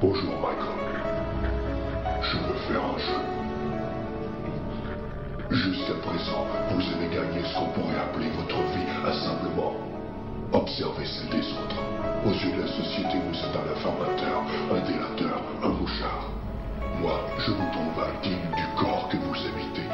Bonjour Michael. Je veux faire un jeu. Jusqu'à présent, vous avez gagné ce qu'on pourrait appeler votre vie à simplement observer celle des autres. Aux yeux de la société, vous êtes un informateur, un délateur, un mouchard. Moi, je vous tombe indigne du corps que vous habitez.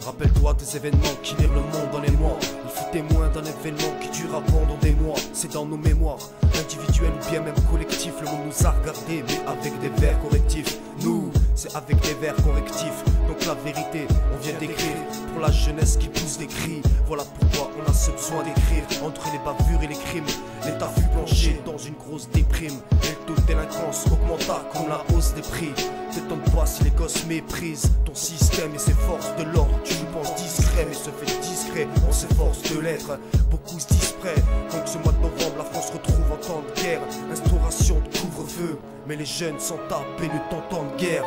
Rappelle-toi des événements qui mirent le monde dans les mois. Il fut témoin d'un événement qui dura pendant des mois. C'est dans nos mémoires, individuels ou bien même collectifs. Le monde nous a regardés, mais avec des vers correctifs. Nous, c'est avec des vers correctifs. Donc la vérité, on vient d'écrire pour la jeunesse qui pousse des cris. Voilà pourquoi on a ce besoin d'écrire. Entre les bavures et les crimes, l'État fut plongé dans une grosse déprime. Et le taux de délinquance augmenta comme la hausse des prix. T'étonnes pas si les gosses méprisent ton système et ses forces de l'ordre. Tu nous penses discret mais se fait discret, on s'efforce de l'être. Beaucoup se disent prêts, donc ce mois de novembre la France retrouve en temps de guerre. Instauration de couvre-feu, mais les jeunes s'en tapent et ne t'entendent guère.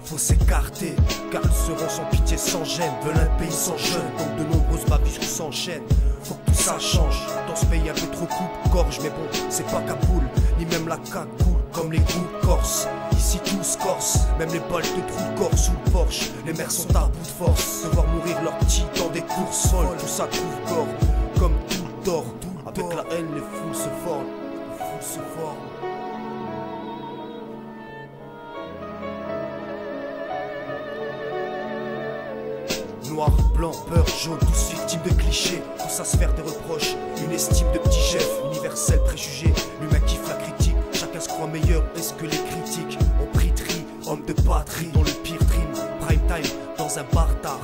Faut s'écarter, car ils seront sans pitié, sans gêne. Veulent un pays sans jeunes, donc de nombreuses bavures s'enchaînent. Faut que tout ça change, dans ce pays un peu trop coupe-gorge. Mais bon, c'est pas Kaboul, ni même la cagoule, comme les groupes corses. Ici tous corses, même les balles de trou de corps sous le Porsche. Les mères sont à bout de force, de voir mourir leurs petits dans des courses folles. Tout ça trouve corps, comme tout le tort. Avec la haine, les foules se forment, les foules se forment. Noir, blanc, peur, jaune, tous victimes de clichés, tous à se faire des reproches, une estime de petit chef, universel préjugé, l'humain kiffe la critique, chacun se croit meilleur, est-ce que les critiques ont pris tri, homme de patrie, dans le pire dream, prime time, dans un bâtard,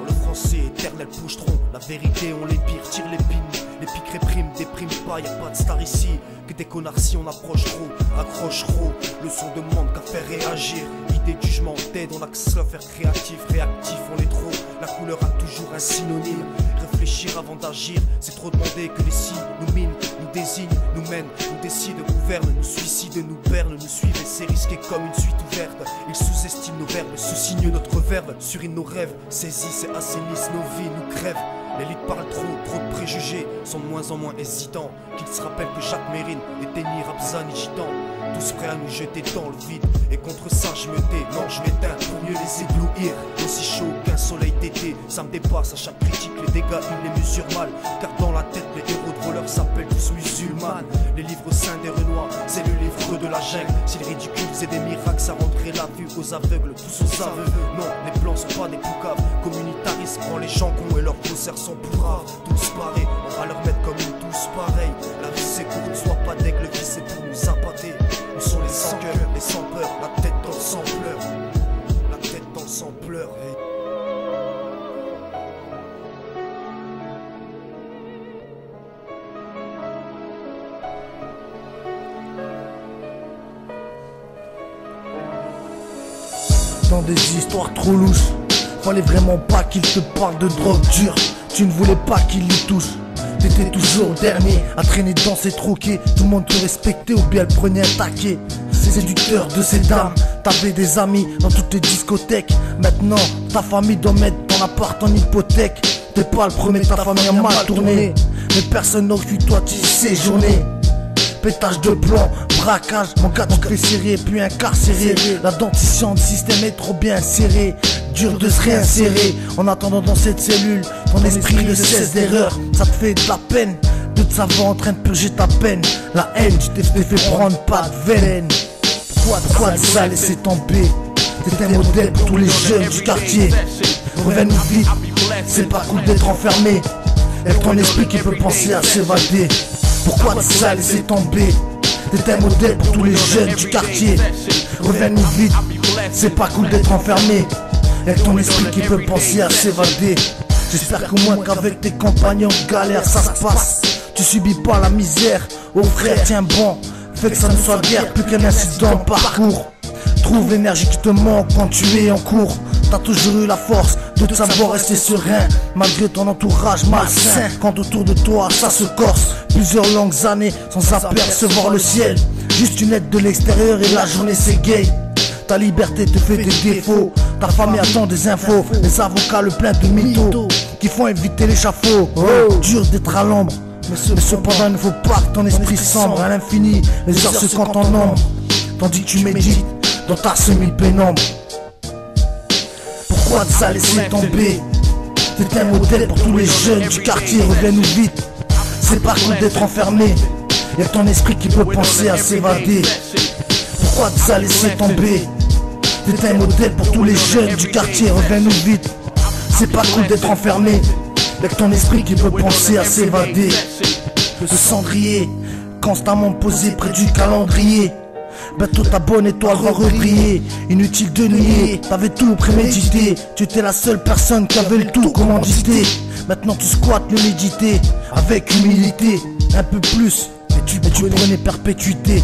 le français, éternel pouche-tron, la vérité on les pire, tire l'épine, les piques répriment, déprime pas, y'a pas de star ici, que des connards si on approche trop, accroche trop, le son demande qu'à faire réagir, idée de jugement, d'aide, on a que ça à faire créatif, réactif, on est trop, la couleur a toujours un synonyme, réfléchir avant d'agir, c'est trop demander que les si nous minent, nous désignent, nous mènent, nous décident, gouvernent, nous suicident, nous bernent, nous suivent et c'est risqué comme une suite ouverte, ils sous-estiment nos verbes, sous-signent notre verbe, surinent nos rêves, saisissent et assainissent nos vies, nous crèvent. L'élite parle trop de préjugés, sont de moins en moins hésitants, qu'ils se rappellent que Jacques Mérine était ni Rabzan ni gitan, tous prêts à nous jeter dans le vide, et contre ça je me tais, non je m'éteins pour mieux les éblouir, aussi chaud qu'un soleil d'été, ça me dépasse à chaque critique, les dégâts ils les mesurent mal, car dans la tête les héros de voleurs s'appellent tous musulmans, les livres saints des Renois, c'est le livre de la jungle, si les ridicules faisaient des miracles, ça rendrait la vue aux aveugles, tous aux aveux, non les blancs sont pas des poucaves, communautaristes prend les gens cons et leurs faussaires sont pourraves, tous pareils, on va leur mettre comme une tous pareils, la vie c'est court, sois pas d'aigle, vie c'est pour nous appâter. Nous sont les sans cœur, les sans peur, la tête dans le sang pleure, la tête dans le sang pleure. Hey. Dans des histoires trop louches, fallait vraiment pas qu'il te parle de drogue dure. Tu ne voulais pas qu'il y touche. T'étais toujours le dernier à traîner dans ces troquets. Tout le monde te respectait ou bien le prenait un taquet. Séducteur de ces dames, t'avais des amis dans toutes les discothèques. Maintenant ta famille doit mettre ton appart en hypothèque. T'es pas le premier, ta famille a mal tourné, mais personne n'aurait vu toi t'y séjourner. Pétage de plomb, braquage, mon gars tu fais serrer puis incarcéré. La dentition du système est trop bien serrée, dur de se réinsérer. En attendant dans cette cellule, ton esprit ne cesse d'erreur. Ça te fait de la peine de te savoir en train de purger ta peine. La haine, tu t'es fait prendre pas de veine. Pourquoi tu vas laisser tomber? T'es un modèle pour tous les jeunes du quartier. Reviens-nous vite, c'est pas cool d'être enfermé. Avec ton esprit qui peut penser à s'évader. Pourquoi tu vas laisser tomber? T'es un modèle pour tous les jeunes du quartier. Reviens-nous vite, c'est pas cool d'être enfermé. Avec ton esprit qui peut penser à s'évader. J'espère qu'au moins qu'avec tes compagnons de galère ça se passe. Tu subis pas la misère, oh frère tiens bon. Fais que ça ne soit guère plus qu'un incident de parcours. Trouve l'énergie qui te manque quand tu es en cours. T'as toujours eu la force de te savoir rester serein, malgré ton entourage malsain. Quand autour de toi ça se corse, plusieurs longues années sans apercevoir le ciel. Juste une aide de l'extérieur et la journée c'est gay. Ta liberté te fait des défauts, ta famille attend des infos. Les avocats le plein de mythos qui font éviter l'échafaud. Dur d'être à l'ombre Mais cependant il ne faut pas que ton esprit sombre à l'infini. Les heures se comptent en nombre, tandis que tu médites dans ta semi-pénombre. Pourquoi ça laisser tomber? T'es un modèle pour tous les jeunes du quartier, reviens-nous vite. C'est pas cool d'être enfermé, y'a ton esprit qui peut penser à s'évader. Pourquoi ça laisser tomber? T'es un modèle pour tous les jeunes du quartier, reviens-nous vite. C'est pas cool d'être enfermé, y'a ton esprit qui peut penser à s'évader. Le cendrier, constamment posé près du calendrier. Bientôt ta bonne étoile va rebriller. Inutile de nier, t'avais tout prémédité. Tu étais la seule personne qui avait le tout commandité. Maintenant tu squattes le méditer avec humilité. Un peu plus, mais tu prenais perpétuité.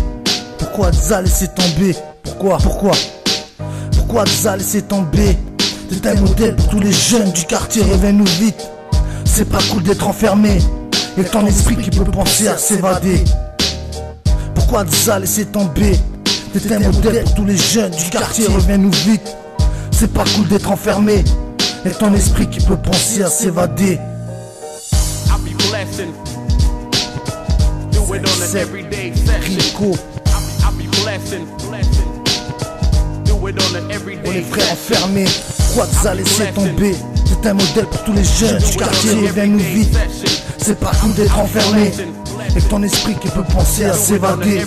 Pourquoi Za laisser tomber? Pourquoi Za laisser tomber? T'es un modèle pour tous les jeunes du quartier, reviens-nous vite. C'est pas cool d'être enfermé, y'a ton esprit qui peut penser à s'évader. Pourquoi Za laisser tomber? T'es un modèle pour tous les jeunes du quartier, reviens-nous vite. C'est pas cool d'être enfermé, y'a ton esprit qui peut penser à s'évader. C'est Rico. On est frères enfermés. Pourquoi Za laisser tomber? C'est un modèle pour tous les jeunes du quartier, reviens-nous vite. C'est pas cool d'être enfermé, et ton esprit qui peut penser à s'évader.